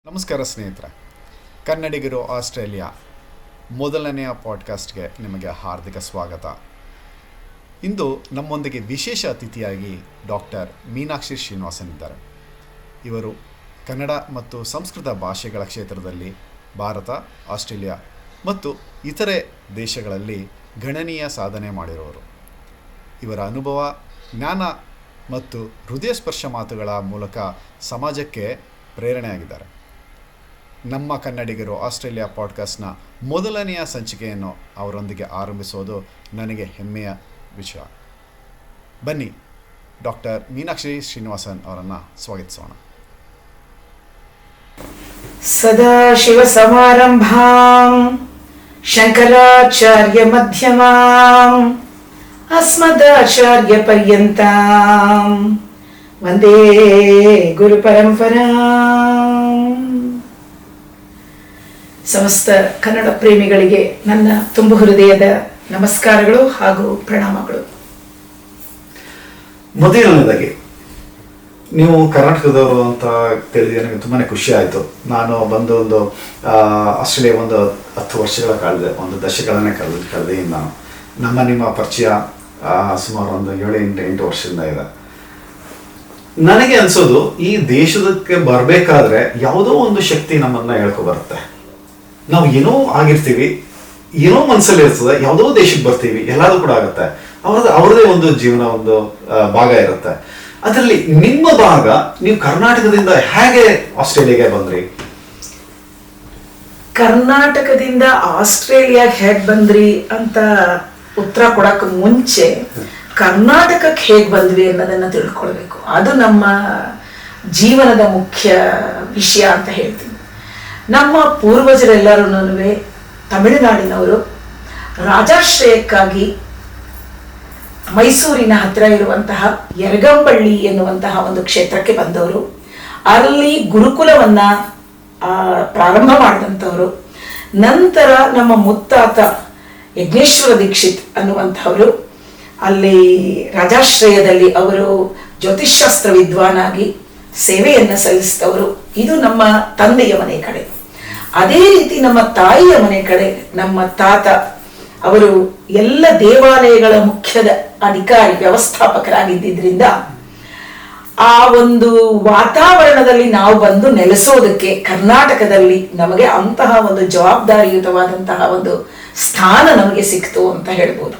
ನಮಸ್ಕಾರ ಸ್ನೇಹಿತರೆ, ಕನ್ನಡಿಗರು ಆಸ್ಟ್ರೇಲಿಯಾ ಮೊದಲನೆಯ ಪಾಡ್ಕಾಸ್ಟ್ಗೆ ನಿಮಗೆ ಹಾರ್ದಿಕ ಸ್ವಾಗತ. ಇಂದು ನಮ್ಮೊಂದಿಗೆ ವಿಶೇಷ ಅತಿಥಿಯಾಗಿ ಡಾಕ್ಟರ್ ಮೀನಾಕ್ಷಿ ಶ್ರೀನಿವಾಸನ್ ಇದ್ದಾರೆ. ಇವರು ಕನ್ನಡ ಮತ್ತು ಸಂಸ್ಕೃತ ಭಾಷೆಗಳ ಕ್ಷೇತ್ರದಲ್ಲಿ ಭಾರತ, ಆಸ್ಟ್ರೇಲಿಯಾ ಮತ್ತು ಇತರೆ ದೇಶಗಳಲ್ಲಿ ಗಣನೀಯ ಸಾಧನೆ ಮಾಡಿರುವರು. ಇವರ ಅನುಭವ, ಜ್ಞಾನ ಮತ್ತು ಹೃದಯ ಸ್ಪರ್ಶ ಮಾತುಗಳ ಮೂಲಕ ಸಮಾಜಕ್ಕೆ ಪ್ರೇರಣೆಯಾಗಿದ್ದಾರೆ. ನಮ್ಮ ಕನ್ನಡಿಗರು ಆಸ್ಟ್ರೇಲಿಯಾ ಪಾಡ್ಕಾಸ್ಟ್ನ ಮೊದಲನೆಯ ಸಂಚಿಕೆಯನ್ನು ಅವರೊಂದಿಗೆ ಆರಂಭಿಸೋದು ನನಗೆ ಹೆಮ್ಮೆಯ ವಿಷಯ. ಬನ್ನಿ, ಡಾಕ್ಟರ್ ಮೀನಾಕ್ಷಿ ಶ್ರೀನಿವಾಸನ್ ಅವರನ್ನು ಸ್ವಾಗತಿಸೋಣ. ಸದಾಶಿವ ಸಮಾರಂಭಾಂ ಶಂಕರಾಚಾರ್ಯ ಮಧ್ಯಮಾಂ ಅಸ್ಮದಾಚಾರ್ಯ ಪರ್ಯಂತಾಂ ವಂದೇ ಗುರು ಪರಂಪರಾಂ. ಸಮಸ್ತ ಕನ್ನಡ ಪ್ರೇಮಿಗಳಿಗೆ ನನ್ನ ತುಂಬ ಹೃದಯದ ನಮಸ್ಕಾರಗಳು ಹಾಗೂ ಪ್ರಣಾಮಗಳು. ಮೊದಲನೇದಾಗಿ ನೀವು ಕರ್ನಾಟಕದವರು ಅಂತ ತಿಳಿದು ನನಗೆ ತುಂಬಾ ಖುಷಿ ಆಯಿತು. ನಾನು ಒಂದು ಆಸ್ಟ್ರೇಲಿಯಾ 10 ವರ್ಷಗಳ ಕಳೆದೆ, ಒಂದು ದಶಕಗಳನ್ನೇ ಕಳೆದೆ. ನಾನು ನಿಮ್ಮ ಪರಿಚಯ ಸುಮಾರು 7-8 ವರ್ಷದಿಂದ ಇದೆ. ನನಗೆ ಅನ್ಸೋದು, ಈ ದೇಶದಕ್ಕೆ ಬರಬೇಕಾದ್ರೆ ಯಾವುದೋ ಒಂದು ಶಕ್ತಿ ನಮ್ಮನ್ನ ಹೇಳ್ಕೊ ಬರುತ್ತೆ. ನಾವು ಏನೋ ಆಗಿರ್ತೀವಿ, ಏನೋ ಮನಸ್ಸಲ್ಲಿ ಇರ್ತದೆ, ಯಾವುದೋ ದೇಶಕ್ಕೆ ಬರ್ತೀವಿ, ಎಲ್ಲಾದ್ರೂ ಕೂಡ ಆಗುತ್ತೆ. ಅವ್ರದೇ ಒಂದು ಜೀವನ, ಒಂದು ಭಾಗ ಇರುತ್ತೆ. ಅದರಲ್ಲಿ ನಿಮ್ಮ ಭಾಗ, ನೀವು ಕರ್ನಾಟಕದಿಂದ ಹೇಗೆ ಆಸ್ಟ್ರೇಲಿಯಾಗೆ ಬಂದ್ರಿ? ಕರ್ನಾಟಕದಿಂದ ಆಸ್ಟ್ರೇಲಿಯಾಗೆ ಹೇಗೆ ಬಂದ್ರಿ ಅಂತ ಉತ್ತರ ಕೊಡಕ್ಕೆ ಮುಂಚೆ ಕರ್ನಾಟಕಕ್ಕೆ ಹೇಗೆ ಬಂದ್ವಿ ಅನ್ನೋದನ್ನ ತಿಳ್ಕೊಳ್ಬೇಕು. ಅದು ನಮ್ಮ ಜೀವನದ ಮುಖ್ಯ ವಿಷಯ ಅಂತ ಹೇಳ್ತೀನಿ. ನಮ್ಮ ಪೂರ್ವಜರೆಲ್ಲರೂ ತಮಿಳುನಾಡಿನವರು ರಾಜಾಶ್ರಯಕ್ಕಾಗಿ ಮೈಸೂರಿನ ಹತ್ತಿರ ಇರುವಂತಹ ಯರಗಂಬಳ್ಳಿ ಎನ್ನುವಂತಹ ಒಂದು ಕ್ಷೇತ್ರಕ್ಕೆ ಬಂದವರು. ಅಲ್ಲಿ ಗುರುಕುಲವನ್ನ ಪ್ರಾರಂಭ ಮಾಡಿದಂಥವರು. ನಂತರ ನಮ್ಮ ಮುತ್ತಾತ ಯಜ್ಞೇಶ್ವರ ದೀಕ್ಷಿತ್ ಅನ್ನುವಂಥವರು ಅಲ್ಲಿ ರಾಜಾಶ್ರಯದಲ್ಲಿ ಅವರು ಜ್ಯೋತಿಷ್ಶಾಸ್ತ್ರ ವಿದ್ವಾನಾಗಿ ಸೇವೆಯನ್ನು ಸಲ್ಲಿಸಿದವರು. ಇದು ನಮ್ಮ ತಂದೆಯ ಮನೆ ಕಡೆ. ಅದೇ ರೀತಿ ನಮ್ಮ ತಾಯಿಯ ಮನೆ ಕಡೆ ನಮ್ಮ ತಾತ ಅವರು ಎಲ್ಲ ದೇವಾಲಯಗಳ ಮುಖ್ಯದ ಅಧಿಕಾರಿ, ವ್ಯವಸ್ಥಾಪಕರಾಗಿದ್ದರಿಂದ ಆ ಒಂದು ವಾತಾವರಣದಲ್ಲಿ ನಾವು ಬಂದು ನೆಲೆಸೋದಕ್ಕೆ ಕರ್ನಾಟಕದಲ್ಲಿ ನಮಗೆ ಅಂತಹ ಒಂದು ಜವಾಬ್ದಾರಿಯುತವಾದಂತಹ ಒಂದು ಸ್ಥಾನ ನಮಗೆ ಸಿಕ್ತು ಅಂತ ಹೇಳ್ಬೋದು.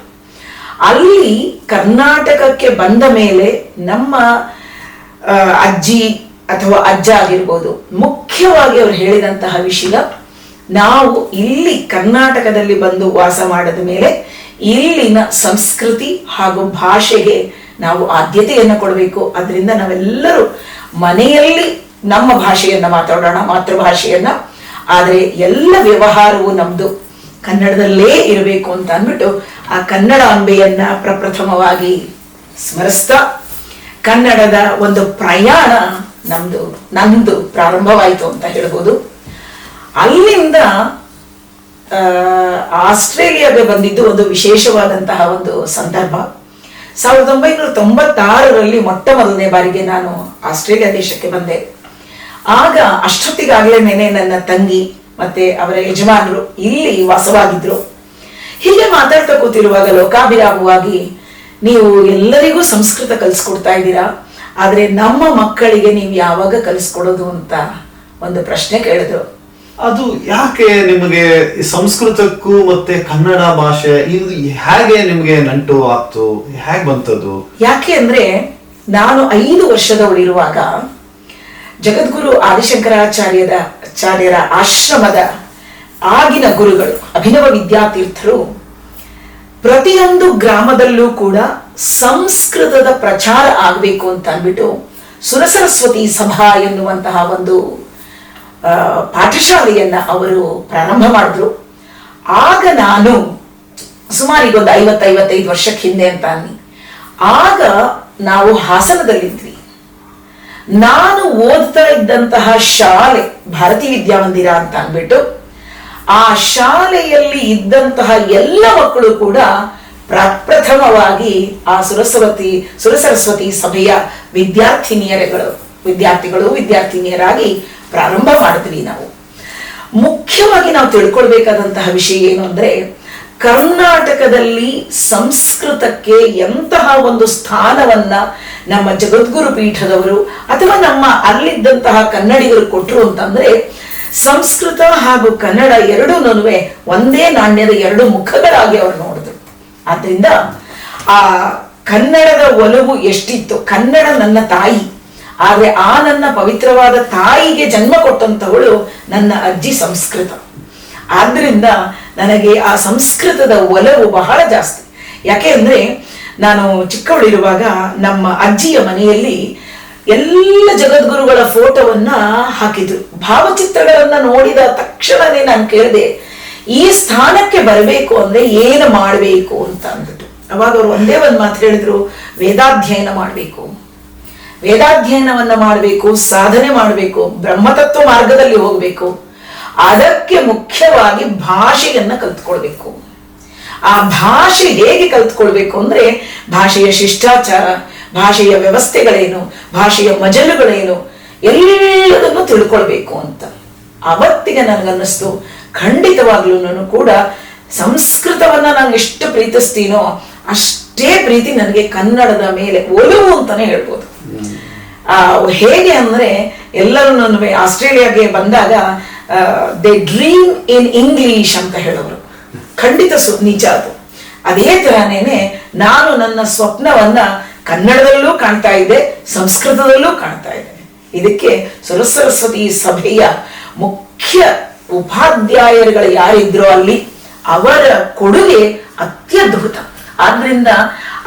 ಅಲ್ಲಿ ಕರ್ನಾಟಕಕ್ಕೆ ಬಂದ ಮೇಲೆ ನಮ್ಮ ಅಜ್ಜಿ ಅಥವಾ ಅಜ್ಜ ಆಗಿರ್ಬೋದು, ಮುಖ್ಯವಾಗಿ ಅವರು ಹೇಳಿದಂತಹ ವಿಷಯ, ನಾವು ಇಲ್ಲಿ ಕರ್ನಾಟಕದಲ್ಲಿ ಬಂದು ವಾಸ ಮಾಡಿದ ಮೇಲೆ ಇಲ್ಲಿನ ಸಂಸ್ಕೃತಿ ಹಾಗೂ ಭಾಷೆಗೆ ನಾವು ಆದ್ಯತೆಯನ್ನು ಕೊಡಬೇಕು. ಅದರಿಂದ ನಾವೆಲ್ಲರೂ ಮನೆಯಲ್ಲಿ ನಮ್ಮ ಭಾಷೆಯನ್ನ ಮಾತಾಡೋಣ, ಮಾತೃಭಾಷೆಯನ್ನ, ಆದರೆ ಎಲ್ಲ ವ್ಯವಹಾರವು ನಮ್ದು ಕನ್ನಡದಲ್ಲೇ ಇರಬೇಕು ಅಂತ ಅಂದ್ಬಿಟ್ಟು ಆ ಕನ್ನಡಾಂಬೆಯನ್ನ ಪ್ರಪ್ರಥಮವಾಗಿ ಸ್ಮರಿಸ್ತಾ ಕನ್ನಡದ ಒಂದು ಪ್ರಯಾಣ ನಂದು ಪ್ರಾರಂಭವಾಯಿತು ಅಂತ ಹೇಳ್ಬೋದು. ಅಲ್ಲಿಂದ ಆಸ್ಟ್ರೇಲಿಯಾಗೆ ಬಂದಿದ್ದು ಒಂದು ವಿಶೇಷವಾದಂತಹ ಒಂದು ಸಂದರ್ಭ. 1996ರಲ್ಲಿ ಮೊಟ್ಟ ಮೊದಲನೇ ಬಾರಿಗೆ ನಾನು ಆಸ್ಟ್ರೇಲಿಯಾ ದೇಶಕ್ಕೆ ಬಂದೆ. ಆಗ ಅಷ್ಟೊತ್ತಿಗಾಗಲೇ ನನ್ನ ತಂಗಿ ಮತ್ತೆ ಅವರ ಯಜಮಾನರು ಇಲ್ಲಿ ವಾಸವಾಗಿದ್ರು. ಹೀಗೆ ಮಾತಾಡ್ತಾ ಕೂತಿರುವಾಗ ಲೋಕಾಭಿರಾಮವಾಗಿ, ನೀವು ಎಲ್ಲರಿಗೂ ಸಂಸ್ಕೃತ ಕಲಿಸ್ಕೊಡ್ತಾ ಇದ್ದೀರಾ, ಆದ್ರೆ ನಮ್ಮ ಮಕ್ಕಳಿಗೆ ನೀವು ಯಾವಾಗ ಕಲಿಸ್ಕೊಡೋದು ಅಂತ ಒಂದು ಪ್ರಶ್ನೆ ಕೇಳಿದ್ರು. ಅದು ಯಾಕೆ ನಿಮಗೆ ಸಂಸ್ಕೃತಕ್ಕೂ ಮತ್ತೆ ಕನ್ನಡ ಭಾಷೆ ಇದು ಹೇಗೆ ನಿಮಗೆ ನಂಟು ಆಗ್ತು, ಹೇಗೆ ಬಂತದ್ದು? ಯಾಕೆ ಅಂದ್ರೆ, ನಾನು 5 ವರ್ಷದವಳಿರುವಾಗ ಜಗದ್ಗುರು ಆದಿಶಂಕರಾಚಾರ್ಯರ ಆಶ್ರಮದ ಆಗಿನ ಗುರುಗಳು ಅಭಿನವ ವಿದ್ಯಾತೀರ್ಥರು ಪ್ರತಿಯೊಂದು ಗ್ರಾಮದಲ್ಲೂ ಕೂಡ ಸಂಸ್ಕೃತದ ಪ್ರಚಾರ ಆಗಬೇಕು ಅಂತ ಅಂದ್ಬಿಟ್ಟು ಸುರಸರಸ್ವತಿ ಸಭಾ ಎನ್ನುವಂತಹ ಒಂದು ಪಾಠಶಾಲೆಯನ್ನ ಅವರು ಪ್ರಾರಂಭ ಮಾಡಿದ್ರು. ಆಗ ನಾನು ಸುಮಾರು ಒಂದು 50-55 ವರ್ಷಕ್ಕೆ ಹಿಂದೆ ಅಂತ ಅನ್ನಿ, ಆಗ ನಾವು ಹಾಸನದಲ್ಲಿದ್ವಿ. ನಾನು ಓದ್ತಾ ಇದ್ದಂತಹ ಶಾಲೆ ಭಾರತೀಯ ವಿದ್ಯಾಮಂದಿರ ಅಂತ ಅಂದ್ಬಿಟ್ಟು, ಆ ಶಾಲೆಯಲ್ಲಿ ಇದ್ದಂತಹ ಎಲ್ಲ ಮಕ್ಕಳು ಕೂಡ ಪ್ರಪ್ರಥಮವಾಗಿ ಆ ಸುರಸರಸ್ವತಿ ಸಭೆಯ ವಿದ್ಯಾರ್ಥಿನಿಯರುಗಳು ವಿದ್ಯಾರ್ಥಿಗಳು ವಿದ್ಯಾರ್ಥಿನಿಯರಾಗಿ ಪ್ರಾರಂಭ ಮಾಡಿದ್ವಿ ನಾವು. ಮುಖ್ಯವಾಗಿ ನಾವು ತಿಳ್ಕೊಳ್ಬೇಕಾದಂತಹ ವಿಷಯ ಏನು ಅಂದ್ರೆ, ಕರ್ನಾಟಕದಲ್ಲಿ ಸಂಸ್ಕೃತಕ್ಕೆ ಎಂತಹ ಒಂದು ಸ್ಥಾನವನ್ನ ನಮ್ಮ ಜಗದ್ಗುರು ಪೀಠದವರು ಅಥವಾ ನಮ್ಮ ಅಲ್ಲಿದ್ದಂತಹ ಕನ್ನಡಿಗರು ಕೊಟ್ಟರು ಅಂತಂದ್ರೆ, ಸಂಸ್ಕೃತ ಹಾಗೂ ಕನ್ನಡ ಎರಡೂ ಒಂದೇ ನಾಣ್ಯದ ಎರಡು ಮುಖಗಳಾಗಿ ಅವರು ನೋಡಿದ್ರು. ಆದ್ರಿಂದ ಆ ಕನ್ನಡದ ಒಲವು ಎಷ್ಟಿತ್ತು, ಕನ್ನಡ ನನ್ನ ತಾಯಿ, ಆದ್ರೆ ಆ ನನ್ನ ಪವಿತ್ರವಾದ ತಾಯಿಗೆ ಜನ್ಮ ಕೊಟ್ಟಂತವಳು ನನ್ನ ಅಜ್ಜಿ ಸಂಸ್ಕೃತ. ಆದ್ರಿಂದ ನನಗೆ ಆ ಸಂಸ್ಕೃತದ ಒಲವು ಬಹಳ ಜಾಸ್ತಿ. ಯಾಕೆ ಅಂದ್ರೆ, ನಾನು ಚಿಕ್ಕವಳಿರುವಾಗ ನಮ್ಮ ಅಜ್ಜಿಯ ಮನೆಯಲ್ಲಿ ಎಲ್ಲ ಜಗದ್ಗುರುಗಳ ಫೋಟೋವನ್ನ ಹಾಕಿದ್ರು. ಭಾವಚಿತ್ರಗಳನ್ನ ನೋಡಿದ ತಕ್ಷಣನೇ ನಾನು ಕೇಳಿದೆ, ಈ ಸ್ಥಾನಕ್ಕೆ ಬರಬೇಕು ಅಂದ್ರೆ ಏನು ಮಾಡಬೇಕು ಅಂತ ಅಂದ್ಬಿಟ್ಟು. ಅವಾಗ ಅವರು ಒಂದೇ ಒಂದು ಮಾತು ಹೇಳಿದ್ರು, ವೇದಾಧ್ಯಯನ ಮಾಡಬೇಕು, ವೇದಾಧ್ಯಯನವನ್ನ ಮಾಡಬೇಕು, ಸಾಧನೆ ಮಾಡಬೇಕು, ಬ್ರಹ್ಮತತ್ವ ಮಾರ್ಗದಲ್ಲಿ ಹೋಗ್ಬೇಕು, ಅದಕ್ಕೆ ಮುಖ್ಯವಾಗಿ ಭಾಷೆಯನ್ನ ಕಲ್ತ್ಕೊಳ್ಬೇಕು. ಆ ಭಾಷೆ ಹೇಗೆ ಕಲ್ತ್ಕೊಳ್ಬೇಕು ಅಂದ್ರೆ, ಭಾಷೆಯ ಶಿಷ್ಟಾಚಾರ, ಭಾಷೆಯ ವ್ಯವಸ್ಥೆಗಳೇನು, ಭಾಷೆಯ ಮಜಲುಗಳೇನು, ಎಲ್ಲದನ್ನು ತಿಳ್ಕೊಳ್ಬೇಕು ಅಂತ. ಅವತ್ತಿಗೆ ನನಗನ್ನಿಸ್ತು, ಖಂಡಿತವಾಗ್ಲೂ ಕೂಡ ಸಂಸ್ಕೃತವನ್ನ ನಾನು ಎಷ್ಟು ಪ್ರೀತಿಸ್ತೀನೋ ಅಷ್ಟೇ ಪ್ರೀತಿ ನನಗೆ ಕನ್ನಡದ ಮೇಲೆ ಒಲವು ಅಂತಾನೆ ಹೇಳ್ಬೋದು. ಹೇಗೆ ಅಂದ್ರೆ, ಎಲ್ಲರೂ ಆಸ್ಟ್ರೇಲಿಯಾಗೆ ಬಂದಾಗ ದೇ ಡ್ರೀಮ್ ಇನ್ ಇಂಗ್ಲಿಷ್ ಅಂತ ಹೇಳೋರು. ಖಂಡಿತ ನಿಜ ಅದು. ಅದೇ ತರನೇನೆ ನಾನು ನನ್ನ ಸ್ವಪ್ನವನ್ನ ಕನ್ನಡದಲ್ಲೂ ಕಾಣ್ತಾ ಇದ್ದೆ, ಸಂಸ್ಕೃತದಲ್ಲೂ ಕಾಣ್ತಾ ಇದ್ದೆ. ಇದಕ್ಕೆ ಸರಸ್ವತಿ ಸಭೆಯ ಮುಖ್ಯ ಉಪಾಧ್ಯಾಯರುಗಳು ಯಾರಿದ್ರೋ ಅಲ್ಲಿ, ಅವರ ಕೊಡುಗೆ ಅತ್ಯದ್ಭುತ. ಆದ್ರಿಂದ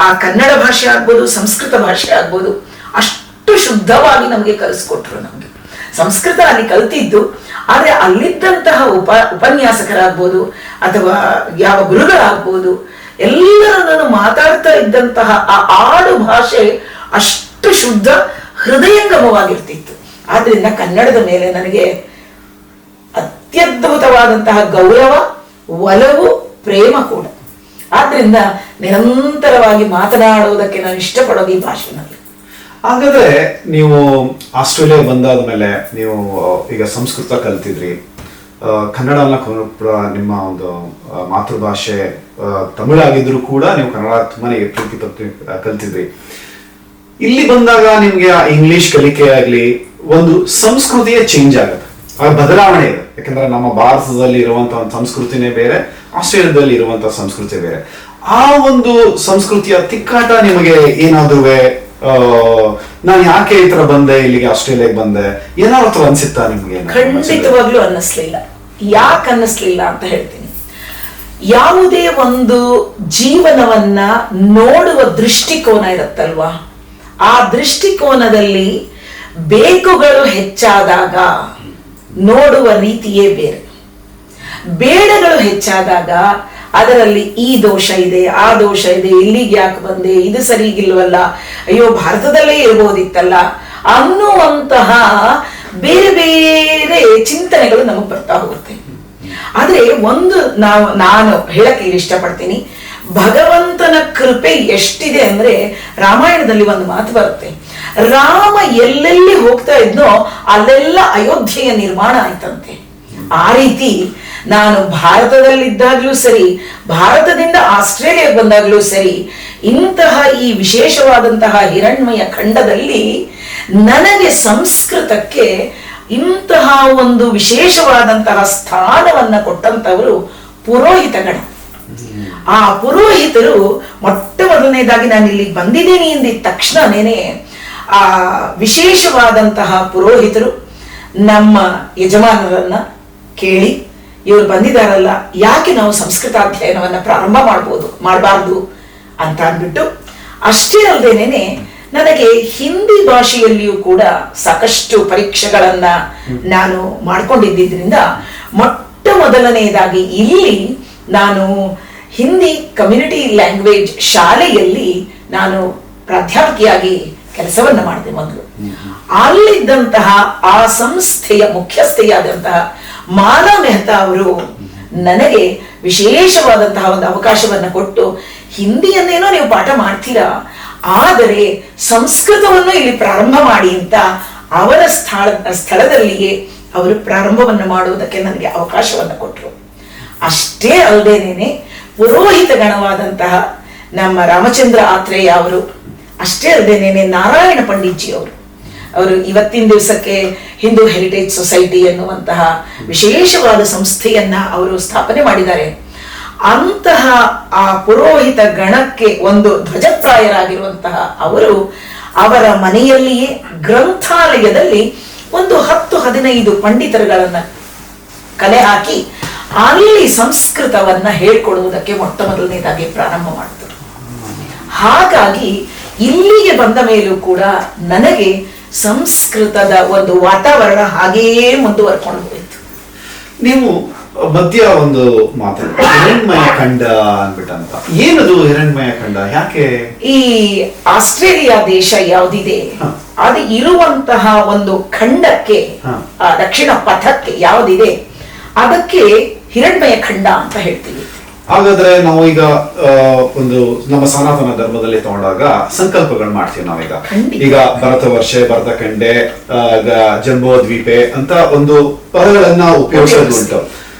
ಆ ಕನ್ನಡ ಭಾಷೆ ಆಗ್ಬೋದು, ಸಂಸ್ಕೃತ ಭಾಷೆ ಆಗ್ಬೋದು, ಅಷ್ಟು ಶುದ್ಧವಾಗಿ ನಮಗೆ ಕಲಿಸ್ಕೊಟ್ರು. ನಮಗೆ ಸಂಸ್ಕೃತ ಅಲ್ಲಿ ಕಲ್ತಿದ್ದು, ಆದ್ರೆ ಅಲ್ಲಿದ್ದಂತಹ ಉಪನ್ಯಾಸಕರಾಗ್ಬೋದು ಅಥವಾ ಯಾವ ಗುರುಗಳಾಗ್ಬೋದು, ಎಲ್ಲರನ್ನು ಮಾತಾಡ್ತಾ ಇದ್ದಂತಹ ಆ ಆಡು ಭಾಷೆ ಅಷ್ಟು ಶುದ್ಧ ಹೃದಯಂಗಮವಾಗಿರ್ತಿತ್ತು. ಆದ್ರಿಂದ ಕನ್ನಡದ ಮೇಲೆ ನನಗೆ ಅತ್ಯದ್ಭುತವಾದಂತಹ ಗೌರವ, ಒಲವು, ಪ್ರೇಮ ಕೂಡ. ಆದ್ರಿಂದ ನಿರಂತರವಾಗಿ ಮಾತನಾಡುವುದಕ್ಕೆ ನಾನು ಇಷ್ಟಪಡೋದು ಈ ಭಾಷೆನಲ್ಲಿ. ಹಾಗಾದ್ರೆ ನೀವು ಆಸ್ಟ್ರೇಲಿಯಾ ಬಂದಾದ ಮೇಲೆ ನೀವು ಈಗ ಸಂಸ್ಕೃತ ಕಲ್ತಿದ್ರಿ, ಕನ್ನಡನ ಕೂಡ ನಿಮ್ಮ ಒಂದು ಮಾತೃಭಾಷೆ ತಮಿಳಾಗಿದ್ರು ಕೂಡ ನೀವು ಕನ್ನಡ ತುಂಬಾನೇ ಪ್ರೀತಿ ಕಲ್ತಿದ್ರಿ. ಇಲ್ಲಿ ಬಂದಾಗ ನಿಮ್ಗೆ ಆ ಇಂಗ್ಲಿಷ್ ಕಲಿಕೆ ಆಗ್ಲಿ, ಒಂದು ಸಂಸ್ಕೃತಿಯೇ ಚೇಂಜ್ ಆಗುತ್ತೆ, ಆ ಬದಲಾವಣೆ ಇದೆ. ಯಾಕಂದ್ರೆ ನಮ್ಮ ಭಾರತದಲ್ಲಿ ಇರುವಂತಹ ಒಂದು ಸಂಸ್ಕೃತಿನೇ ಬೇರೆ, ಆಸ್ಟ್ರೇಲಿಯಾದಲ್ಲಿ ಇರುವಂತಹ ಸಂಸ್ಕೃತಿ ಬೇರೆ. ಆ ಒಂದು ಸಂಸ್ಕೃತಿಯ ತಿಕ್ಕಾಟ ನಿಮಗೆ ಏನಾದ್ರೂ ನಾನು ಯಾಕೆ ಈ ತರ ಬಂದೆ, ಇಲ್ಲಿಗೆ ಆಸ್ಟ್ರೇಲಿಯಾಗೆ ಬಂದೆ, ಏನಾದ್ರು ಅನ್ಸುತ್ತಾ ನಿಮ್ಗೆ? ಖಂಡಿತವಾಗ್ಲೂ ಅನ್ನಿಸ್ಲಿಲ್ಲ. ಯಾಕೆ ಅನ್ನಿಸ್ಲಿಲ್ಲ ಅಂತ ಹೇಳ್ತೀನಿ. ಯಾವುದೇ ಒಂದು ಜೀವನವನ್ನ ನೋಡುವ ದೃಷ್ಟಿಕೋನ ಇರುತ್ತಲ್ವಾ, ಆ ದೃಷ್ಟಿಕೋನದಲ್ಲಿ ಬೇಕುಗಳು ಹೆಚ್ಚಾದಾಗ ನೋಡುವ ರೀತಿಯೇ ಬೇರೆ, ಬೇಡಗಳು ಹೆಚ್ಚಾದಾಗ ಅದರಲ್ಲಿ ಈ ದೋಷ ಇದೆ, ಆ ದೋಷ ಇದೆ, ಇಲ್ಲಿಗೆ ಯಾಕೆ ಬಂದೆ, ಇದು ಸರಿಗಿಲ್ವಲ್ಲ, ಅಯ್ಯೋ ಭಾರತದಲ್ಲೇ ಇರ್ಬೋದಿತ್ತಲ್ಲ ಅನ್ನುವಂತಹ ಬೇರೆ ಬೇರೆ ಚಿಂತನೆಗಳು ನಮಗೆ ಬರ್ತಾ ಹೋಗುತ್ತೆ. ಆದ್ರೆ ಒಂದು ನಾನು ಹೇಳಕ್ಕೆ ಇಷ್ಟಪಡ್ತೀನಿ, ಭಗವಂತನ ಕೃಪೆ ಎಷ್ಟಿದೆ ಅಂದ್ರೆ, ರಾಮಾಯಣದಲ್ಲಿ ಒಂದು ಮಾತು ಬರುತ್ತೆ, ರಾಮ ಎಲ್ಲೆಲ್ಲಿ ಹೋಗ್ತಾ ಇದ್ನೋ ಅಲ್ಲೆಲ್ಲ ಅಯೋಧ್ಯೆಯ ನಿರ್ಮಾಣ ಆಯ್ತಂತೆ. ಆ ರೀತಿ ನಾನು ಭಾರತದಲ್ಲಿದ್ದಾಗ್ಲೂ ಸರಿ, ಭಾರತದಿಂದ ಆಸ್ಟ್ರೇಲಿಯಾಗೆ ಬಂದಾಗ್ಲೂ ಸರಿ, ಇಂತಹ ಈ ವಿಶೇಷವಾದಂತಹ ಹಿರಣ್ಮಯ ಖಂಡದಲ್ಲಿ ನನಗೆ ಸಂಸ್ಕೃತಕ್ಕೆ ಇಂತಹ ಒಂದು ವಿಶೇಷವಾದಂತಹ ಸ್ಥಾನವನ್ನ ಕೊಟ್ಟಂತವರು ಪುರೋಹಿತಗಣ. ಆ ಪುರೋಹಿತರು ಮೊಟ್ಟ ಮೊದಲನೇದಾಗಿ ನಾನು ಇಲ್ಲಿ ಬಂದಿದ್ದೀನಿ ಎಂದಿದ ತಕ್ಷಣನೇ ಆ ವಿಶೇಷವಾದಂತಹ ಪುರೋಹಿತರು ನಮ್ಮ ಯಜಮಾನರನ್ನ ಕೇಳಿ, ಇವರು ಬಂದಿದಾರಲ್ಲ, ಯಾಕೆ ನಾವು ಸಂಸ್ಕೃತಾಧ್ಯಯನವನ್ನ ಪ್ರಾರಂಭ ಮಾಡಬಾರ್ದು ಅಂತ ಅಂದ್ಬಿಟ್ಟು, ಅಷ್ಟೇ ಅಲ್ಲದೇನೆ ನನಗೆ ಹಿಂದಿ ಭಾಷೆಯಲ್ಲಿಯೂ ಕೂಡ ಸಾಕಷ್ಟು ಪರೀಕ್ಷೆಗಳನ್ನ ನಾನು ಮಾಡ್ಕೊಂಡಿದ್ದರಿಂದ ಮೊಟ್ಟ ಮೊದಲನೆಯದಾಗಿ ಇಲ್ಲಿ ನಾನು ಹಿಂದಿ ಕಮ್ಯುನಿಟಿ ಲ್ಯಾಂಗ್ವೇಜ್ ಶಾಲೆಯಲ್ಲಿ ನಾನು ಪ್ರಾಧ್ಯಾಪಕಿಯಾಗಿ ಕೆಲಸವನ್ನ ಮಾಡಿದೆ ಮೊದಲು. ಅಲ್ಲಿದ್ದಂತಹ ಆ ಸಂಸ್ಥೆಯ ಮುಖ್ಯಸ್ಥೆಯಾದಂತಹ ಮಾಲಾ ಮೆಹ್ತಾ ಅವರು ನನಗೆ ವಿಶೇಷವಾದಂತಹ ಒಂದು ಅವಕಾಶವನ್ನ ಕೊಟ್ಟು, ಹಿಂದಿಯನ್ನೇನೋ ನೀವು ಪಾಠ ಮಾಡ್ತೀರಾ, ಆದರೆ ಸಂಸ್ಕೃತವನ್ನು ಇಲ್ಲಿ ಪ್ರಾರಂಭ ಮಾಡಿ ಅಂತ ಅವರ ಸ್ಥಳದಲ್ಲಿಯೇ ಅವರು ಪ್ರಾರಂಭವನ್ನು ಮಾಡುವುದಕ್ಕೆ ನನಗೆ ಅವಕಾಶವನ್ನು ಕೊಟ್ಟರು. ಅಷ್ಟೇ ಅಲ್ಲದೇನೆ ಪುರೋಹಿತ ಗಣವಾದಂತಹ ನಮ್ಮ ರಾಮಚಂದ್ರ ಆತ್ರೇಯ ಅವರು, ಅಷ್ಟೇ ಅಲ್ಲದೇನೆ ನಾರಾಯಣ ಪಂಡಿತ್ಜಿ ಅವರು ಇವತ್ತಿನ ದಿವಸಕ್ಕೆ ಹಿಂದೂ ಹೆರಿಟೇಜ್ ಸೊಸೈಟಿ ಎನ್ನುವಂತಹ ವಿಶೇಷವಾದ ಸಂಸ್ಥೆಯನ್ನ ಅವರು ಸ್ಥಾಪನೆ ಮಾಡಿದ್ದಾರೆ. ಅಂತಹ ಆ ಪುರೋಹಿತ ಗಣಕ್ಕೆ ಒಂದು ಧ್ವಜಪ್ರಾಯರಾಗಿರುವಂತಹ ಅವರು ಅವರ ಮನೆಯಲ್ಲಿಯೇ ಗ್ರಂಥಾಲಯದಲ್ಲಿ ಒಂದು 10-15 ಪಂಡಿತರುಗಳನ್ನ ಕಲೆ ಹಾಕಿ ಅಲ್ಲಿ ಸಂಸ್ಕೃತವನ್ನ ಹೇಳ್ಕೊಡುವುದಕ್ಕೆ ಮೊಟ್ಟ ಮೊದಲನೇದಾಗಿ ಪ್ರಾರಂಭ ಮಾಡಿದರು. ಹಾಗಾಗಿ ಇಲ್ಲಿಗೆ ಬಂದ ಮೇಲೂ ಕೂಡ ನನಗೆ ಸಂಸ್ಕೃತದ ಒಂದು ವಾತಾವರಣ ಹಾಗೆಯೇ ಮುಂದುವರ್ಕೊಂಡು ಹೋಯಿತು. ನೀವು ಮಧ್ಯ ಒಂದು ಮಾತಾಡ ಹಿರಣ್ಮಯ ಖಂಡ ಅನ್ಬಿಟ್ಟಂತ, ಏನದು ಹಿರಣ್ಮಯ ಖಂಡ? ಯಾಕೆ ಈ ಆಸ್ಟ್ರೇಲಿಯಾ ದೇಶ ಯಾವುದಿದೆ ಅದು ಇರುವಂತಹ ಒಂದು ಖಂಡಕ್ಕೆ, ದಕ್ಷಿಣ ಪಥಕ್ಕೆ ಯಾವುದಿದೆ ಅದಕ್ಕೆ ಹಿರಣ್ಮಯ ಖಂಡ ಅಂತ ಹೇಳ್ತೀವಿ. ಹಾಗಾದ್ರೆ ನಾವು ಈಗ ಒಂದು ನಮ್ಮ ಸನಾತನ ಧರ್ಮದಲ್ಲಿ ತಗೊಂಡಾಗ ಸಂಕಲ್ಪಗಳು ಮಾಡ್ತೀವಿ ನಾವೀಗ. ಈಗ ಭರತ ವರ್ಷೆ, ಭರತ ಖಂಡೆ, ಜಂಬೋದ್ವೀಪೆ ಅಂತ ಒಂದು ಪದಗಳನ್ನ ಉಪಯೋಗಿಸೋದು ಉಂಟು.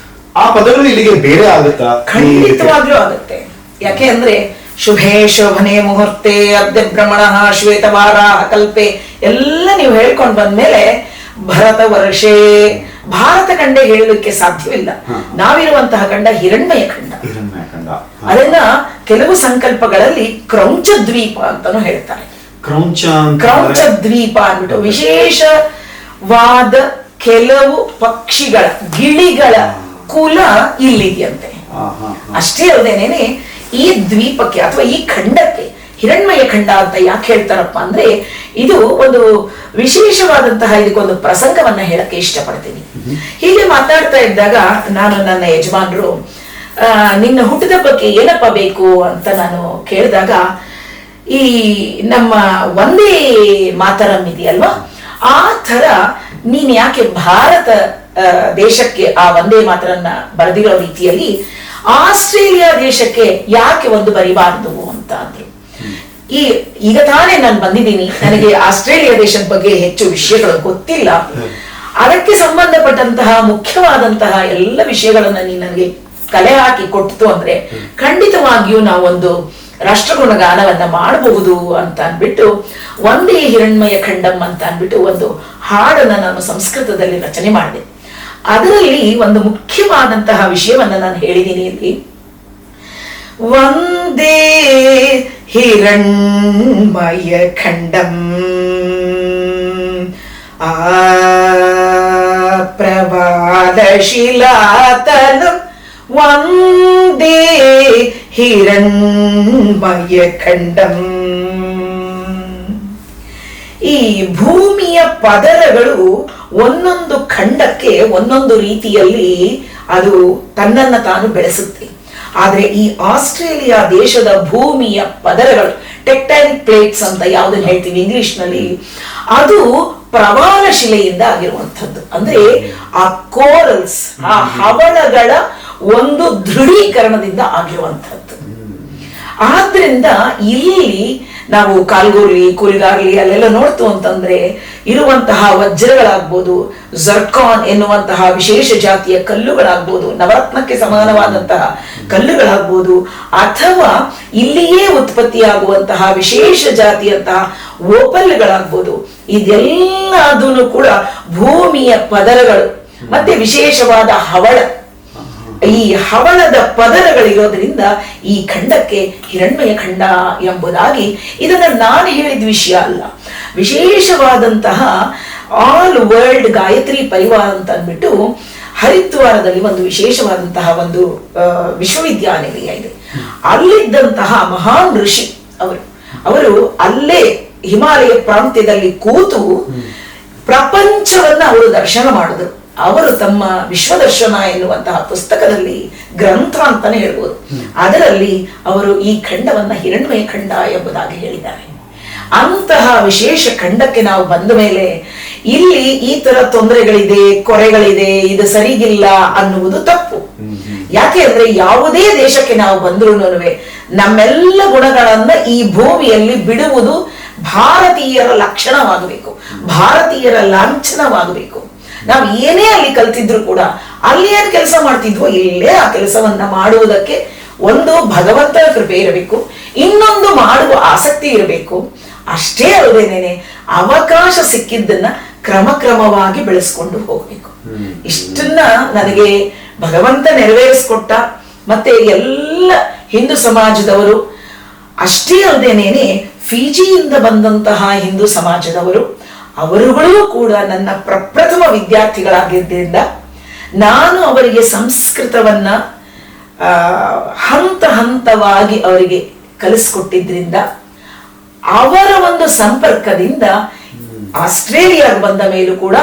ಆ ಪದಗಳು ಇಲ್ಲಿಗೆ ಬೇರೆ ಆಗುತ್ತಾ? ಖಂಡಿತವಾಗ್ಲೂ ಆಗುತ್ತೆ. ಯಾಕೆ ಅಂದ್ರೆ ಶುಭೆ ಶೋಭನೆ ಮುಹೂರ್ತೆ ಅರ್ಧ ಭ್ರಮಣ ಶ್ವೇತವಾರ ಕಲ್ಪೆ ಎಲ್ಲ ನೀವು ಹೇಳ್ಕೊಂಡು ಬಂದ್ಮೇಲೆ ಭರತ ವರ್ಷೆ, ಭಾರತ ಖಂಡ ಹೇಳಲಿಕ್ಕೆ ಸಾಧ್ಯವಿಲ್ಲ. ನಾವಿರುವಂತಹ ಖಂಡ ಹಿರಣ್ಮಯ ಖಂಡ. ಅದನ್ನ ಕೆಲವು ಸಂಕಲ್ಪಗಳಲ್ಲಿ ಕ್ರೌಂಚ ದ್ವೀಪ ಅಂತಾನು ಹೇಳ್ತಾರೆ. ಕ್ರೌಂಚ ದ್ವೀಪ ಅಂದ್ಬಿಟ್ಟು ವಿಶೇಷವಾದ ಕೆಲವು ಪಕ್ಷಿಗಳ, ಗಿಳಿಗಳ ಕುಲ ಇಲ್ಲಿದೆಯಂತೆ. ಅಷ್ಟೇ ಅಲ್ಲದೇನೆ ಈ ದ್ವೀಪಕ್ಕೆ ಅಥವಾ ಈ ಖಂಡಕ್ಕೆ ಹಿರಣ್ಮಯ ಖಂಡ ಅಂತ ಯಾಕೆ ಹೇಳ್ತಾರಪ್ಪ ಅಂದ್ರೆ, ಇದು ಒಂದು ವಿಶೇಷವಾದಂತಹ ಇದಕ್ಕೊಂದು ಪ್ರಸಂಗವನ್ನ ಹೇಳಕ್ಕೆ ಇಷ್ಟಪಡ್ತೀನಿ. ಹೀಗೆ ಮಾತಾಡ್ತಾ ಇದ್ದಾಗ ನಾನು ನನ್ನ ಯಜಮಾನರು ನಿನ್ನ ಹುಟ್ಟಿದ ಬಗ್ಗೆ ಏನಪ್ಪ ಬೇಕು ಅಂತ ನಾನು ಕೇಳಿದಾಗ, ಈ ನಮ್ಮ ಒಂದೇ ಮಾತರಂ ಇದೆಯಲ್ವಾ, ಆ ತರ ನೀನ್ ಯಾಕೆ ಭಾರತ ದೇಶಕ್ಕೆ ಆ ಒಂದೇ ಮಾತರನ್ನ ಬರೆದಿರೋ ರೀತಿಯಲ್ಲಿ ಆಸ್ಟ್ರೇಲಿಯಾ ದೇಶಕ್ಕೆ ಯಾಕೆ ಒಂದು ಬರಿಬಾರದು ಅಂತ ಅಂದ್ರು. ಈಗ ತಾನೇ ನಾನು ಬಂದಿದ್ದೀನಿ, ನನಗೆ ಆಸ್ಟ್ರೇಲಿಯಾ ದೇಶದ ಬಗ್ಗೆ ಹೆಚ್ಚು ವಿಷಯಗಳು ಗೊತ್ತಿಲ್ಲ. ಅದಕ್ಕೆ ಸಂಬಂಧಪಟ್ಟಂತಹ ಮುಖ್ಯವಾದಂತಹ ಎಲ್ಲ ವಿಷಯಗಳನ್ನ ನೀನು ನನಗೆ ಕಲೆ ಹಾಕಿ ಕೊಟ್ಟಿತು ಅಂದ್ರೆ ಖಂಡಿತವಾಗಿಯೂ ನಾವೊಂದು ರಾಷ್ಟ್ರಗುಣ ಗಾನವನ್ನ ಮಾಡಬಹುದು ಅಂತ ಅನ್ಬಿಟ್ಟು ಒಂದೇ ಹಿರಣ್ಮಯ ಖಂಡಂ ಅಂತ ಅನ್ಬಿಟ್ಟು ಒಂದು ಹಾಡನ್ನ ನಾನು ಸಂಸ್ಕೃತದಲ್ಲಿ ರಚನೆ ಮಾಡಿದೆ. ಅದರಲ್ಲಿ ಒಂದು ಮುಖ್ಯವಾದಂತಹ ವಿಷಯವನ್ನ ನಾನು ಹೇಳಿದ್ದೀನಿ ಇಲ್ಲಿ. ಒಂದೇ ಹಿರಣ್ಮಯ ಖಂಡಂ ಆ ಪ್ರವಾದಶಿಲಾತಲಂ ಒಂದೇ ಹಿರಣ್ಮಯ ಖಂಡಂ. ಈ ಭೂಮಿಯ ಪದರಗಳು ಒಂದೊಂದು ಖಂಡಕ್ಕೆ ಒಂದೊಂದು ರೀತಿಯಲ್ಲಿ ಅದು ತನ್ನನ್ನ ತಾನು ಬೆಳೆಸುತ್ತೆ. ಆದ್ರೆ ಈ ಆಸ್ಟ್ರೇಲಿಯಾ ದೇಶದ ಭೂಮಿಯ ಪದರಗಳು, ಟೆಕ್ಟಾನಿಕ್ ಪ್ಲೇಟ್ಸ್ ಅಂತ ಯಾವುದನ್ನ ಹೇಳ್ತೀವಿ ಇಂಗ್ಲಿಷ್ ನಲ್ಲಿ, ಅದು ಪ್ರವಾಲ ಶಿಲೆಯಿಂದ ಆಗಿರುವಂಥದ್ದು. ಅಂದ್ರೆ ಆ ಕೋರಲ್ಸ್, ಆ ಹವಳಗಳ ಒಂದು ದೃಢೀಕರಣದಿಂದ ಆಗಿರುವಂಥದ್ದು. ಆದ್ರಿಂದ ಇಲ್ಲಿ ನಾವು ಕಾಲ್ಗೋರ್ಲಿ, ಕುಲ್ಗಾರ್ಲಿ ಅಲ್ಲೆಲ್ಲ ನೋಡ್ತು ಅಂತಂದ್ರೆ ಇರುವಂತಹ ವಜ್ರಗಳಾಗ್ಬೋದು, ಜರ್ಕಾನ್ ಎನ್ನುವಂತಹ ವಿಶೇಷ ಜಾತಿಯ ಕಲ್ಲುಗಳಾಗ್ಬೋದು, ನವರತ್ನಕ್ಕೆ ಸಮಾನವಾದಂತಹ ಕಲ್ಲುಗಳಾಗ್ಬೋದು, ಅಥವಾ ಇಲ್ಲಿಯೇ ಉತ್ಪತ್ತಿಯಾಗುವಂತಹ ವಿಶೇಷ ಜಾತಿಯಂತಹ ಓಪಲ್ಗಳಾಗ್ಬೋದು, ಇದೆಲ್ಲದೂ ಕೂಡ ಭೂಮಿಯ ಪದರಗಳು. ಮತ್ತೆ ವಿಶೇಷವಾದ ಹವಳ, ಈ ಹವಳದ ಪದರಗಳಿರೋದ್ರಿಂದ ಈ ಖಂಡಕ್ಕೆ ಹಿರಣ್ಮಯ ಖಂಡ ಎಂಬುದಾಗಿ, ಇದನ್ನ ನಾನು ಹೇಳಿದ ವಿಷಯ ಅಲ್ಲ, ವಿಶೇಷವಾದಂತಹ ಆಲ್ ವರ್ಲ್ಡ್ ಗಾಯತ್ರಿ ಪರಿವಾರ ಅಂತ ಅಂದ್ಬಿಟ್ಟು ಹರಿದ್ವಾರದಲ್ಲಿ ಒಂದು ವಿಶೇಷವಾದಂತಹ ಒಂದು ವಿಶ್ವವಿದ್ಯಾನಿಲಯ ಇದೆ. ಅಲ್ಲಿದ್ದಂತಹ ಮಹಾನ್ ಋಷಿ ಅವರು ಅಲ್ಲೇ ಹಿಮಾಲಯ ಪ್ರಾಂತ್ಯದಲ್ಲಿ ಕೂತು ಪ್ರಪಂಚವನ್ನ ಅವರು ದರ್ಶನ ಮಾಡಿದ್ರು. ಅವರು ತಮ್ಮ ವಿಶ್ವದರ್ಶನ ಎನ್ನುವಂತಹ ಪುಸ್ತಕದಲ್ಲಿ, ಗ್ರಂಥ ಅಂತಾನೆ ಹೇಳ್ಬೋದು, ಅದರಲ್ಲಿ ಅವರು ಈ ಖಂಡವನ್ನ ಹಿರಣ್ಮಯ ಖಂಡ ಎಂಬುದಾಗಿ ಹೇಳಿದ್ದಾರೆ. ಅಂತಹ ವಿಶೇಷ ಖಂಡಕ್ಕೆ ನಾವು ಬಂದ ಮೇಲೆ ಇಲ್ಲಿ ಈ ತರ ತೊಂದರೆಗಳಿದೆ, ಕೊರೆಗಳಿದೆ, ಇದು ಸರಿಗಿಲ್ಲ ಅನ್ನುವುದು ತಪ್ಪು. ಯಾಕೆ ಅಂದ್ರೆ ಯಾವುದೇ ದೇಶಕ್ಕೆ ನಾವು ಬಂದ್ರೂ ನಮ್ಮೆಲ್ಲ ಗುಣಗಳನ್ನ ಈ ಭೂಮಿಯಲ್ಲಿ ಬಿಡುವುದು ಭಾರತೀಯರ ಲಕ್ಷಣವಾಗಬೇಕು, ಭಾರತೀಯರ ಲಾಂಛನವಾಗಬೇಕು. ನಾವು ಏನೇ ಅಲ್ಲಿ ಕಲ್ತಿದ್ರು ಕೂಡ ಅಲ್ಲಿ ಏನ್ ಕೆಲಸ ಮಾಡ್ತಿದ್ವೋ ಇಲ್ಲೇ ಆ ಕೆಲಸವನ್ನ ಮಾಡುವುದಕ್ಕೆ ಒಂದು ಭಗವಂತನ ಕೃಪೆ ಇರಬೇಕು, ಇನ್ನೊಂದು ಮಾಡುವ ಆಸಕ್ತಿ ಇರಬೇಕು. ಅಷ್ಟೇ ಅಲ್ಲದೇನೆ ಅವಕಾಶ ಸಿಕ್ಕಿದ್ದನ್ನ ಕ್ರಮಕ್ರಮವಾಗಿ ಬೆಳೆಸ್ಕೊಂಡು ಹೋಗ್ಬೇಕು. ಇಷ್ಟನ್ನ ನನಗೆ ಭಗವಂತ ನೆರವೇರಿಸ್ಕೊಟ್ಟ. ಮತ್ತೆ ಎಲ್ಲ ಹಿಂದೂ ಸಮಾಜದವರು ಅಷ್ಟೇ ಅಲ್ಲದೇನೆ ಫಿಜಿಯಿಂದ ಬಂದಂತಹ ಹಿಂದೂ ಸಮಾಜದವರು ಅವರುಗಳೂ ಕೂಡ ನನ್ನ ಪ್ರಪ್ರಥಮ ವಿದ್ಯಾರ್ಥಿಗಳಾಗಿದ್ದರಿಂದ ನಾನು ಅವರಿಗೆ ಸಂಸ್ಕೃತವನ್ನ ಹಂತ ಹಂತವಾಗಿ ಅವರಿಗೆ ಕಲಿಸ್ಕೊಟ್ಟಿದ್ರಿಂದ ಅವರ ಒಂದು ಸಂಪರ್ಕದಿಂದ ಆಸ್ಟ್ರೇಲಿಯಾಗೆ ಬಂದ ಮೇಲೂ ಕೂಡ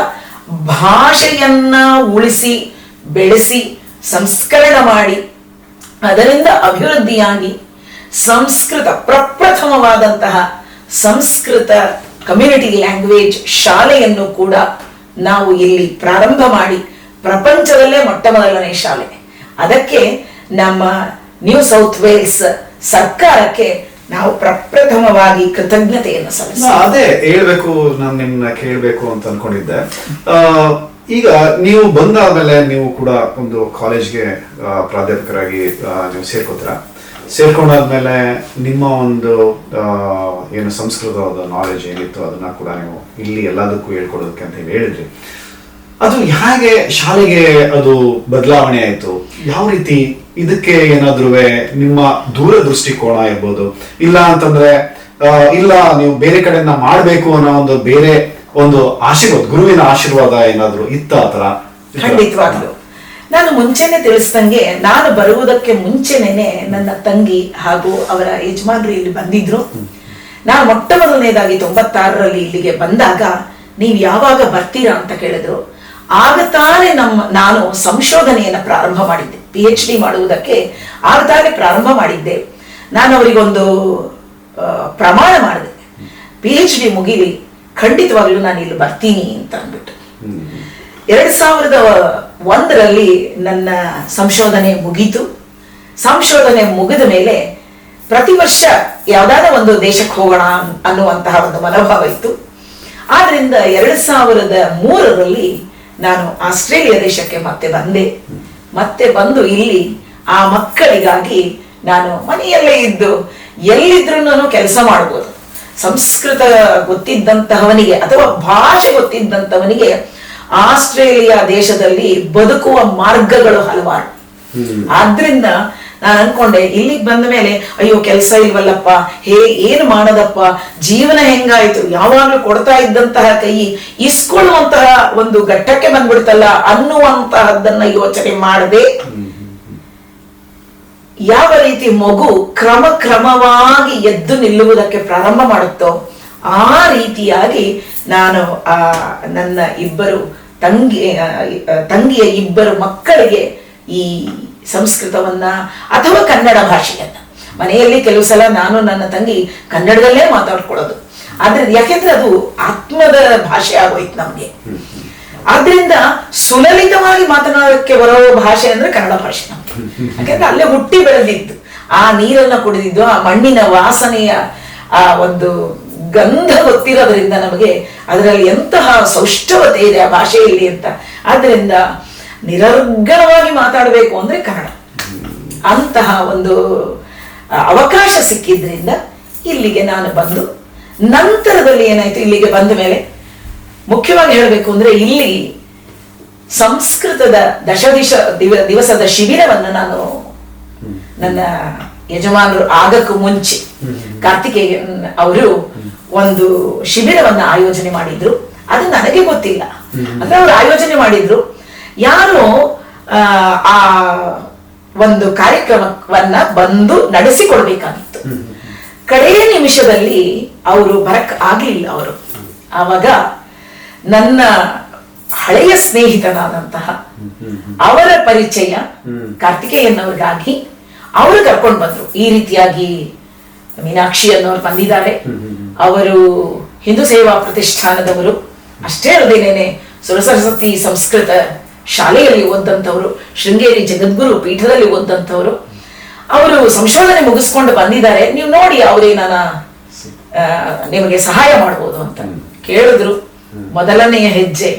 ಭಾಷೆಯನ್ನ ಉಳಿಸಿ ಬೆಳೆಸಿ ಸಂಸ್ಕರಣ ಮಾಡಿ ಅದರಿಂದ ಅಭಿವೃದ್ಧಿಯಾಗಿ ಸಂಸ್ಕೃತ ಪ್ರಪ್ರಥಮವಾದಂತಹ ಸಂಸ್ಕೃತ ಕಮ್ಯುನಿಟಿ ಲ್ಯಾಂಗ್ವೇಜ್ ಶಾಲೆಯನ್ನು ಕೂಡ ನಾವು ಇಲ್ಲಿ ಪ್ರಾರಂಭ ಮಾಡಿ ಪ್ರಪಂಚದಲ್ಲೇ ಮೊಟ್ಟ ಮೊದಲನೇ ಶಾಲೆ. ಅದಕ್ಕೆ ನಮ್ಮ ನ್ಯೂ ಸೌತ್ ವೇಲ್ಸ್ ಸರ್ಕಾರಕ್ಕೆ ನಾವು ಪ್ರಪ್ರಥಮವಾಗಿ ಕೃತಜ್ಞತೆಯನ್ನು ಸಲ್ಲಿಸ್ತೀವಿ. ಅದೇ ಹೇಳ್ಬೇಕು, ನಾನು ನಿಮ್ಮನ್ನ ಕೇಳಬೇಕು ಅಂತ ಅನ್ಕೊಂಡಿದ್ದೆ. ಈಗ ನೀವು ಬಂದಾದ್ಮೇಲೆ ನೀವು ಕೂಡ ಒಂದು ಕಾಲೇಜ್ಗೆ ಪ್ರಾಧ್ಯಾಪಕರಾಗಿ ನೀವು ಸೇರ್ಕೊಂಡಾದ್ಮೇಲೆ ನಿಮ್ಮ ಒಂದು ಏನು ಸಂಸ್ಕೃತದ ನಾಲೆಜ್ ಏನಿತ್ತು ಅದನ್ನ ಕೂಡ ನೀವು ಇಲ್ಲಿ ಎಲ್ಲದಕ್ಕೂ ಹೇಳ್ಕೊಡೋದಕ್ಕೆ ಅಂತ ಹೇಳಿದ್ರಿ. ಅದು ಹೇಗೆ ಶಾಲೆಗೆ ಅದು ಬದಲಾವಣೆ ಆಯ್ತು? ಯಾವ ರೀತಿ ಇದಕ್ಕೆ ಏನಾದ್ರೂ ನಿಮ್ಮ ದೂರದೃಷ್ಟಿಕೋನ ಇರ್ಬೋದು, ಇಲ್ಲ ಅಂತಂದ್ರೆ ಇಲ್ಲ ನೀವು ಬೇರೆ ಕಡೆಯಿಂದ ಮಾಡ್ಬೇಕು ಅನ್ನೋ ಒಂದು ಬೇರೆ ಒಂದು ಆಶೀರ್ವಾದ, ಗುರುವಿನ ಆಶೀರ್ವಾದ ಏನಾದ್ರು ಇತ್ತ ಆ ತರ? ಖಂಡಿತವಾಗ್ಲು ನಾನು ಮುಂಚೆನೆ ತಿಳಿಸ್ದಂಗೆ, ನಾನು ಬರುವುದಕ್ಕೆ ಮುಂಚೆನೆ ನನ್ನ ತಂಗಿ ಹಾಗೂ ಅವರ ಯಜಮಾನರು ಇಲ್ಲಿ ಬಂದಿದ್ರು. ನಾನು ಮೊಟ್ಟ ಮೊದಲನೇದಾಗಿ 96ರಲ್ಲಿ ಇಲ್ಲಿಗೆ ಬಂದಾಗ ನೀವು ಯಾವಾಗ ಬರ್ತೀರಾ ಅಂತ ಕೇಳಿದ್ರು. ಆಗ ತಾನೇ ನಾನು ಸಂಶೋಧನೆಯನ್ನು ಪ್ರಾರಂಭ ಮಾಡಿದ್ದೆ, PhD ಮಾಡುವುದಕ್ಕೆ ಆಗ ತಾನೇ ಪ್ರಾರಂಭ ಮಾಡಿದ್ದೆ. ನಾನು ಅವರಿಗೊಂದು ಪ್ರಮಾಣ ಮಾಡಿದೆ, PhD ಮುಗಿಲಿ ಖಂಡಿತವಾಗ್ಲೂ ನಾನು ಇಲ್ಲಿ ಬರ್ತೀನಿ ಅಂತ ಅಂದ್ಬಿಟ್ಟು. 2001ರಲ್ಲಿ ನನ್ನ ಸಂಶೋಧನೆ ಮುಗೀತು. ಸಂಶೋಧನೆ ಮುಗಿದ ಮೇಲೆ ಪ್ರತಿ ವರ್ಷ ಯಾವ್ದಾದ ಒಂದು ದೇಶಕ್ಕೆ ಹೋಗೋಣ ಅನ್ನುವಂತಹ ಒಂದು ಮನೋಭಾವ ಇತ್ತು. ಆದ್ರಿಂದ 2003ರಲ್ಲಿ ನಾನು ಆಸ್ಟ್ರೇಲಿಯಾ ದೇಶಕ್ಕೆ ಮತ್ತೆ ಬಂದು ಇಲ್ಲಿ ಆ ಮಕ್ಕಳಿಗಾಗಿ ನಾನು ಮನೆಯಲ್ಲೇ ಇದ್ದು ಎಲ್ಲಿದ್ರೂ ನಾನು ಕೆಲಸ ಮಾಡ್ಬೋದು. ಸಂಸ್ಕೃತ ಗೊತ್ತಿದ್ದಂತಹವನಿಗೆ ಅಥವಾ ಭಾಷೆ ಗೊತ್ತಿದ್ದಂತವನಿಗೆ ಆಸ್ಟ್ರೇಲಿಯಾ ದೇಶದಲ್ಲಿ ಬದುಕುವ ಮಾರ್ಗಗಳು ಹಲವಾರು. ಆದ್ರಿಂದ ನಾನು ಅನ್ಕೊಂಡೆ ಇಲ್ಲಿಗೆ ಬಂದ ಮೇಲೆ ಅಯ್ಯೋ ಕೆಲಸ ಇಲ್ವಲ್ಲಪ್ಪ, ಏನು ಮಾಡೋದಪ್ಪ, ಜೀವನ ಹೆಂಗಾಯ್ತು, ಯಾವಾಗ್ಲೂ ಕೊಡ್ತಾ ಇದ್ದಂತಹ ಕೈ ಇಸ್ಕೊಳ್ಳುವಂತಹ ಒಂದು ಘಟ್ಟಕ್ಕೆ ಬಂದ್ಬಿಡ್ತಲ್ಲ ಅನ್ನುವಂತಹದ್ದನ್ನ ಯೋಚನೆ ಮಾಡದೆ, ಯಾವ ರೀತಿ ಮಗು ಕ್ರಮವಾಗಿ ಎದ್ದು ನಿಲ್ಲುವುದಕ್ಕೆ ಪ್ರಾರಂಭ ಮಾಡುತ್ತೋ ಆ ರೀತಿಯಾಗಿ ನಾನು ನನ್ನ ಇಬ್ಬರು ತಂಗಿಯ ಇಬ್ಬರು ಮಕ್ಕಳಿಗೆ ಈ ಸಂಸ್ಕೃತವನ್ನ ಅಥವಾ ಕನ್ನಡ ಭಾಷೆಯನ್ನ, ಮನೆಯಲ್ಲಿ ಕೆಲವು ಸಲ ನಾನು ನನ್ನ ತಂಗಿ ಕನ್ನಡದಲ್ಲೇ ಮಾತಾಡ್ಕೊಳ್ಳೋದು. ಆದ್ರಿಂದ ಯಾಕೆಂದ್ರೆ ಅದು ಆತ್ಮದ ಭಾಷೆ ಆಗೋಯ್ತು ನಮ್ಗೆ. ಆದ್ರಿಂದ ಸುಲಲಿತವಾಗಿ ಮಾತನಾಡಕ್ಕೆ ಬರೋ ಭಾಷೆ ಅಂದ್ರೆ ಕನ್ನಡ ಭಾಷೆ ನಮ್ಗೆ. ಯಾಕೆಂದ್ರೆ ಅಲ್ಲೇ ಹುಟ್ಟಿ ಬೆಳೆದಿದ್ದು, ಆ ನೀರನ್ನ ಕುಡಿದಿದ್ದು, ಆ ಮಣ್ಣಿನ ವಾಸನೆಯ ಆ ಒಂದು ಗಂಧ ಗೊತ್ತಿರೋದ್ರಿಂದ ನಮಗೆ ಅದರಲ್ಲಿ ಎಂತಹ ಸೌಷ್ಠವತೆ ಇದೆ ಆ ಭಾಷೆಯಲ್ಲಿ ಅಂತ. ಆದ್ರಿಂದ ನಿರರ್ಗಳವಾಗಿ ಮಾತಾಡಬೇಕು ಅಂದ್ರೆ ಕನ್ನಡ. ಅಂತಹ ಒಂದು ಅವಕಾಶ ಸಿಕ್ಕಿದ್ರಿಂದ ಇಲ್ಲಿಗೆ ನಾನು ಬಂದು, ನಂತರದಲ್ಲಿ ಏನಾಯ್ತು, ಇಲ್ಲಿಗೆ ಬಂದ ಮೇಲೆ ಮುಖ್ಯವಾಗಿ ಹೇಳಬೇಕು ಅಂದ್ರೆ ಇಲ್ಲಿ ಸಂಸ್ಕೃತದ ದಿವಸದ ಶಿಬಿರವನ್ನು ನಾನು ನನ್ನ ಯಜಮಾನರು ಆಗಕ್ಕೂ ಮುಂಚೆ ಕಾರ್ತಿಕೇಯನ್ ಅವರು ಒಂದು ಶಿಬಿರವನ್ನ ಆಯೋಜನೆ ಮಾಡಿದ್ರು. ಅದು ನನಗೆ ಗೊತ್ತಿಲ್ಲ, ಅಂದ್ರೆ ಅವರು ಆಯೋಜನೆ ಮಾಡಿದ್ರು. ಯಾರು ಆ ಒಂದು ಕಾರ್ಯಕ್ರಮವನ್ನ ಬಂದು ನಡೆಸಿಕೊಡ್ಬೇಕಾಗಿತ್ತು. ಕಡೆಯ ನಿಮಿಷದಲ್ಲಿ ಅವರು ಬರಕ್ ಆಗ್ಲಿಲ್ಲ. ಅವರು ಆವಾಗ ನನ್ನ ಹಳೆಯ ಸ್ನೇಹಿತನಾದಂತಹ ಅವರ ಪರಿಚಯ ಕಾರ್ತಿಕೇಯನ್ ಅವ್ರಿಗಾಗಿ ಅವರು ಕರ್ಕೊಂಡು ಬಂದ್ರು. ಈ ರೀತಿಯಾಗಿ ಮೀನಾಕ್ಷಿ ಅನ್ನೋರು ಬಂದಿದ್ದಾರೆ. ಅವರು ಹಿಂದೂ ಸೇವಾ ಪ್ರತಿಷ್ಠಾನದವರು. ಅಷ್ಟೇ ಅಲ್ಲದೇನೆ ಸುರಸರಸ್ವತಿ ಸಂಸ್ಕೃತ ಶಾಲೆಯಲ್ಲಿ ಓದಂತವರು, ಶೃಂಗೇರಿ ಜಗದ್ಗುರು ಪೀಠದಲ್ಲಿ ಓದಂತವರು. ಅವರು ಸಂಶೋಧನೆ ಮುಗಿಸ್ಕೊಂಡು ಬಂದಿದ್ದಾರೆ. ನೀವು ನೋಡಿ ಅವರೇನ ನಿಮಗೆ ಸಹಾಯ ಮಾಡ್ಬೋದು ಅಂತ ಕೇಳಿದ್ರು. ಮೊದಲನೆಯ ಹೆಜ್ಜೆ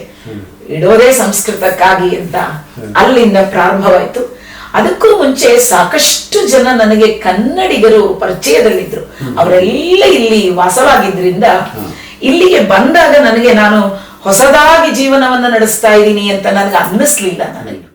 ಇಡೋದೇ ಸಂಸ್ಕೃತಕ್ಕಾಗಿ ಅಂತ ಅಲ್ಲಿಂದ ಪ್ರಾರಂಭವಾಯಿತು. ಅದಕ್ಕೂ ಮುಂಚೆ ಸಾಕಷ್ಟು ಜನ ನನಗೆ ಕನ್ನಡಿಗರು ಪರಿಚಯದಲ್ಲಿದ್ರು. ಅವರೆಲ್ಲ ಇಲ್ಲಿ ವಾಸವಾಗಿದ್ರಿಂದ ಇಲ್ಲಿಗೆ ಬಂದಾಗ ನಾನು ಹೊಸದಾಗಿ ಜೀವನವನ್ನ ನಡೆಸ್ತಾ ಇದ್ದೀನಿ ಅಂತ ನನಗೆ ಅನ್ನಿಸ್ಲಿಲ್ಲ. ನನಗೆ